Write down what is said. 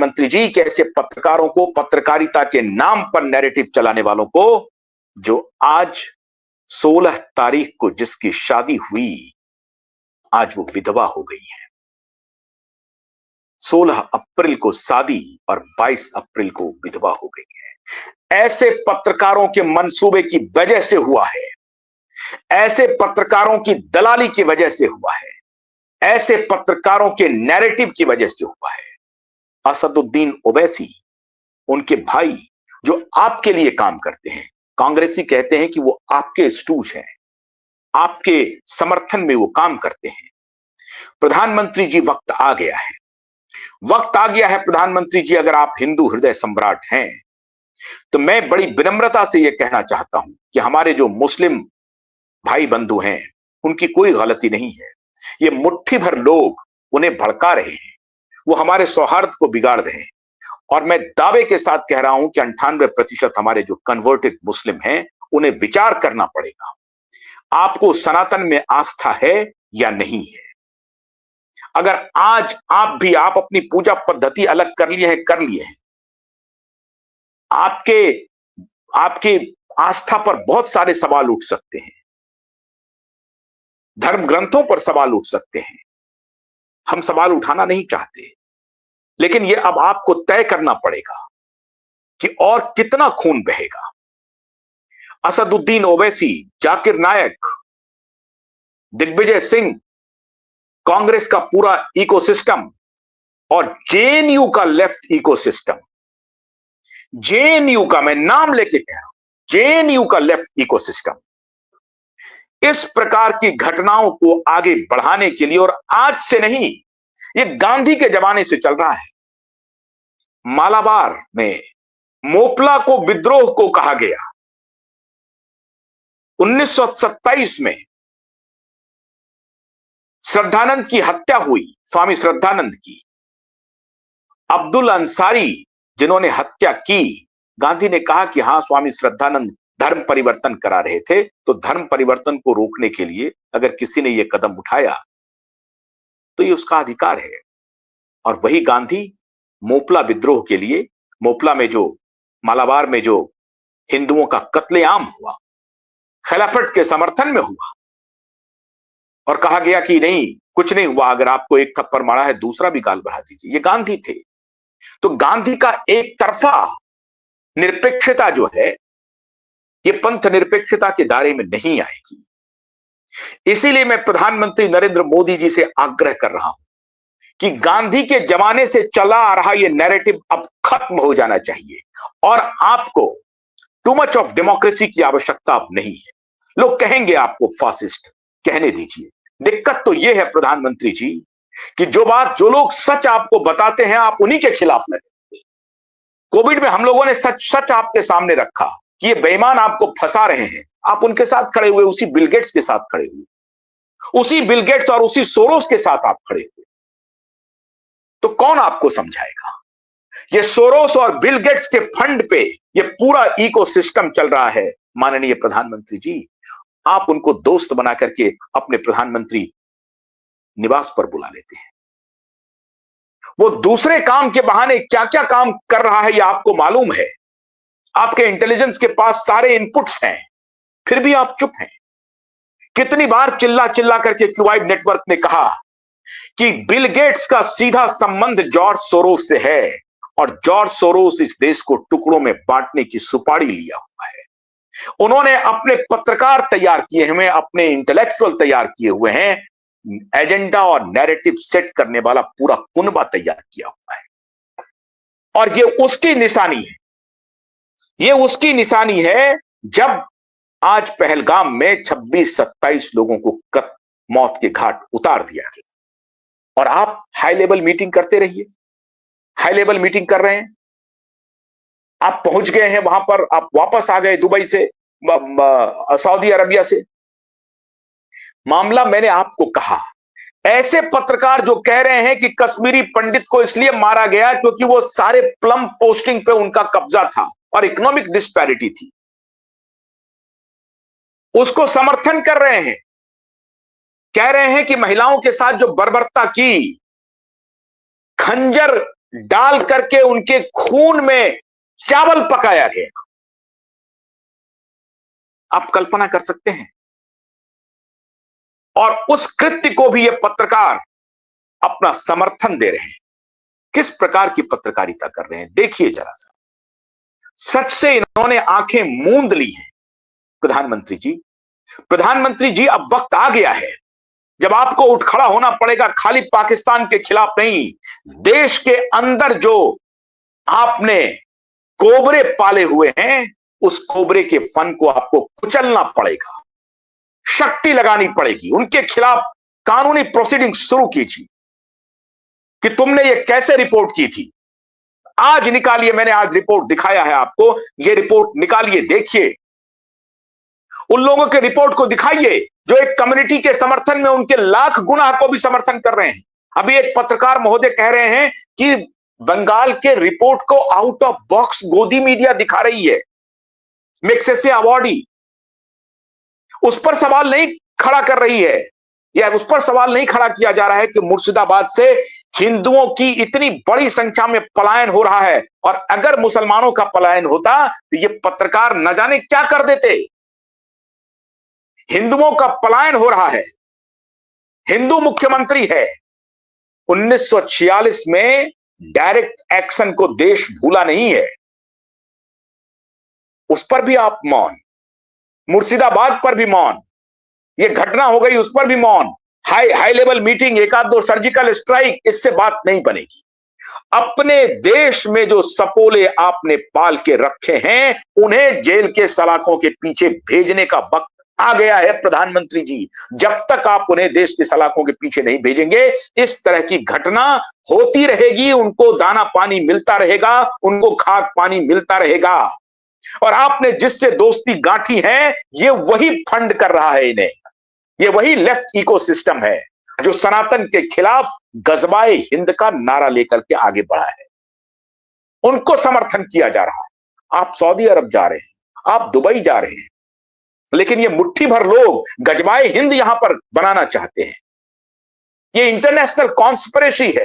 मंत्री जी कि ऐसे पत्रकारों को, पत्रकारिता के नाम पर नैरेटिव चलाने वालों को, जो आज 16 तारीख को जिसकी शादी हुई, आज वो विधवा हो गई है। 16 अप्रैल को शादी और 22 अप्रैल को विधवा हो गई है। ऐसे पत्रकारों के मंसूबे की वजह से हुआ है, ऐसे पत्रकारों की दलाली की वजह से हुआ है, ऐसे पत्रकारों के नैरेटिव की वजह से हुआ है। असदुद्दीन ओवैसी, उनके भाई जो आपके लिए काम करते हैं, कांग्रेसी कहते हैं कि वो आपके स्टूज हैं, आपके समर्थन में वो काम करते हैं। प्रधानमंत्री जी, वक्त आ गया है, वक्त आ गया है प्रधानमंत्री जी। अगर आप हिंदू हृदय सम्राट हैं तो मैं बड़ी विनम्रता से यह कहना चाहता हूं कि हमारे जो मुस्लिम भाई बंधु हैं, उनकी कोई गलती नहीं है। ये मुट्ठी भर लोग उन्हें भड़का रहे हैं, वो हमारे सौहार्द को बिगाड़ रहे हैं। और मैं दावे के साथ कह रहा हूं कि 98% हमारे जो कन्वर्टेड मुस्लिम हैं, उन्हें विचार करना पड़ेगा। आपको सनातन में आस्था है या नहीं है? अगर आज आप अपनी पूजा पद्धति अलग कर लिए हैं, आपके आपके आस्था पर बहुत सारे सवाल उठ सकते हैं, धर्म ग्रंथों पर सवाल उठ सकते हैं। हम सवाल उठाना नहीं चाहते, लेकिन यह अब आपको तय करना पड़ेगा कि और कितना खून बहेगा। असदुद्दीन ओवैसी, जाकिर नायक, दिग्विजय सिंह, कांग्रेस का पूरा इकोसिस्टम और जेएनयू का लेफ्ट इकोसिस्टम, जेएनयू का, मैं नाम लेके कह रहा हूं, जेएनयू का लेफ्ट इकोसिस्टम इस प्रकार की घटनाओं को आगे बढ़ाने के लिए, और आज से नहीं, ये गांधी के जमाने से चल रहा है। मालाबार में मोपला को विद्रोह को कहा गया। 1927 में श्रद्धानंद की हत्या हुई, स्वामी श्रद्धानंद की। अब्दुल अंसारी जिन्होंने हत्या की, गांधी ने कहा कि हां, स्वामी श्रद्धानंद धर्म परिवर्तन करा रहे थे, तो धर्म परिवर्तन को रोकने के लिए अगर किसी ने यह कदम उठाया तो ये उसका अधिकार है। और वही गांधी मोपला विद्रोह के लिए, मोपला में जो, मालाबार में जो हिंदुओं का कत्लेआम हुआ, खिलाफत के समर्थन में हुआ, और कहा गया कि नहीं, कुछ नहीं हुआ, अगर आपको एक थप्पड़ मारा है दूसरा भी गाल बढ़ा दीजिए। ये गांधी थे। तो गांधी का एक तरफा निरपेक्षता जो है, ये पंथ निरपेक्षता के दायरे में नहीं आएगी। इसीलिए मैं प्रधानमंत्री नरेंद्र मोदी जी से आग्रह कर रहा हूं कि गांधी के जमाने से चला आ रहा यह नैरेटिव अब खत्म हो जाना चाहिए, और आपको टू मच ऑफ डेमोक्रेसी की आवश्यकता अब नहीं है। लोग कहेंगे आपको फासिस्ट, कहने दीजिए। दिक्कत तो यह है प्रधानमंत्री जी कि जो लोग सच आपको बताते हैं, आप उन्हीं के खिलाफ लगे। कोविड में हम लोगों ने सच सच आपके सामने रखा कि ये बेईमान आपको फंसा रहे हैं, आप उनके साथ खड़े हुए, उसी बिल गेट्स के साथ खड़े हुए, उसी बिल गेट्स और उसी सोरोस के साथ आप खड़े हुए। तो कौन आपको समझाएगा? ये सोरोस और बिल गेट्स के फंड पे ये पूरा इकोसिस्टम चल रहा है। माननीय प्रधानमंत्री जी, आप उनको दोस्त बना करके अपने प्रधानमंत्री निवास पर बुला लेते हैं। वो दूसरे काम के बहाने क्या क्या काम कर रहा है, ये आपको मालूम है। आपके इंटेलिजेंस के पास सारे इनपुट्स हैं, फिर भी आप चुप हैं। कितनी बार चिल्ला चिल्ला करके क्यूबाइड नेटवर्क ने कहा कि बिल गेट्स का सीधा संबंध जॉर्ज सोरोस से है, और जॉर्ज सोरोस इस देश को टुकड़ों में बांटने की सुपारी लिया हुआ है। उन्होंने अपने पत्रकार तैयार किए हुए, अपने इंटेलेक्चुअल तैयार किए हुए हैं, एजेंडा और नैरेटिव सेट करने वाला पूरा कुनबा तैयार किया हुआ है। और ये उसकी निशानी है, ये उसकी निशानी है जब आज पहलगाम में 26-27 लोगों को मौत के घाट उतार दिया गया। और आप हाई लेवल मीटिंग करते रहिए, हाई लेवल मीटिंग कर रहे हैं, आप पहुंच गए हैं वहां पर, आप वापस आ गए दुबई से, सऊदी अरबिया से। मामला मैंने आपको कहा, ऐसे पत्रकार जो कह रहे हैं कि कश्मीरी पंडित को इसलिए मारा गया क्योंकि वो सारे प्लम पोस्टिंग पे उनका कब्जा था और इकोनॉमिक डिस्पैरिटी थी, उसको समर्थन कर रहे हैं। कह रहे हैं कि महिलाओं के साथ जो बर्बरता की, खंजर डाल करके उनके खून में चावल पकाया गया। आप कल्पना कर सकते हैं? और उस कृत्य को भी ये पत्रकार अपना समर्थन दे रहे हैं। किस प्रकार की पत्रकारिता कर रहे हैं देखिए जरा सा। सच से इन्होंने आंखें मूंद ली हैं। प्रधानमंत्री जी, प्रधानमंत्री जी, अब वक्त आ गया है जब आपको उठ खड़ा होना पड़ेगा, खाली पाकिस्तान के खिलाफ नहीं, देश के अंदर जो आपने कोबरे पाले हुए हैं, उस कोबरे के फन को आपको कुचलना पड़ेगा, शक्ति लगानी पड़ेगी, उनके खिलाफ कानूनी प्रोसीडिंग शुरू कीजिए कि तुमने ये कैसे रिपोर्ट की थी। आज निकालिए, मैंने आज रिपोर्ट दिखाया है आपको, ये रिपोर्ट निकालिए, देखिए उन लोगों के रिपोर्ट को दिखाइए जो एक कम्युनिटी के समर्थन में उनके लाख गुना को भी समर्थन कर रहे हैं। अभी एक पत्रकार महोदय कह रहे हैं कि बंगाल के रिपोर्ट को आउट ऑफ बॉक्स गोदी मीडिया दिखा रही है, मैग्सेसे अवॉर्डी उस पर सवाल नहीं खड़ा कर रही है, या उस पर सवाल नहीं खड़ा किया जा रहा है कि मुर्शिदाबाद से हिंदुओं की इतनी बड़ी संख्या में पलायन हो रहा है, और अगर मुसलमानों का पलायन होता तो ये पत्रकार न जाने क्या कर देते। हिंदुओं का पलायन हो रहा है, हिंदू मुख्यमंत्री है। 1946 में डायरेक्ट एक्शन को देश भूला नहीं है, उस पर भी आप मौन, मुर्शिदाबाद पर भी मौन, ये घटना हो गई उस पर भी मौन, हाई लेवल मीटिंग, एक आध दो सर्जिकल स्ट्राइक, इससे बात नहीं बनेगी। अपने देश में जो सपोले आपने पाल के रखे हैं, उन्हें जेल के सलाखों के पीछे भेजने का वक्त आ गया है प्रधानमंत्री जी। जब तक आप उन्हें देश की सलाखों के पीछे नहीं भेजेंगे, इस तरह की घटना होती रहेगी, उनको दाना पानी मिलता रहेगा, उनको खाद पानी मिलता रहेगा। और आपने जिससे दोस्ती गांठी है, ये वही फंड कर रहा है इन्हें, ये वही लेफ्ट इकोसिस्टम है जो सनातन के खिलाफ गजबाए हिंद का नारा लेकर के आगे बढ़ा है, उनको समर्थन किया जा रहा है। आप सऊदी अरब जा रहे हैं, आप दुबई जा रहे हैं, लेकिन ये मुट्ठी भर लोग गजबाए हिंद यहां पर बनाना चाहते हैं। ये इंटरनेशनल कॉन्स्पिरेसी है।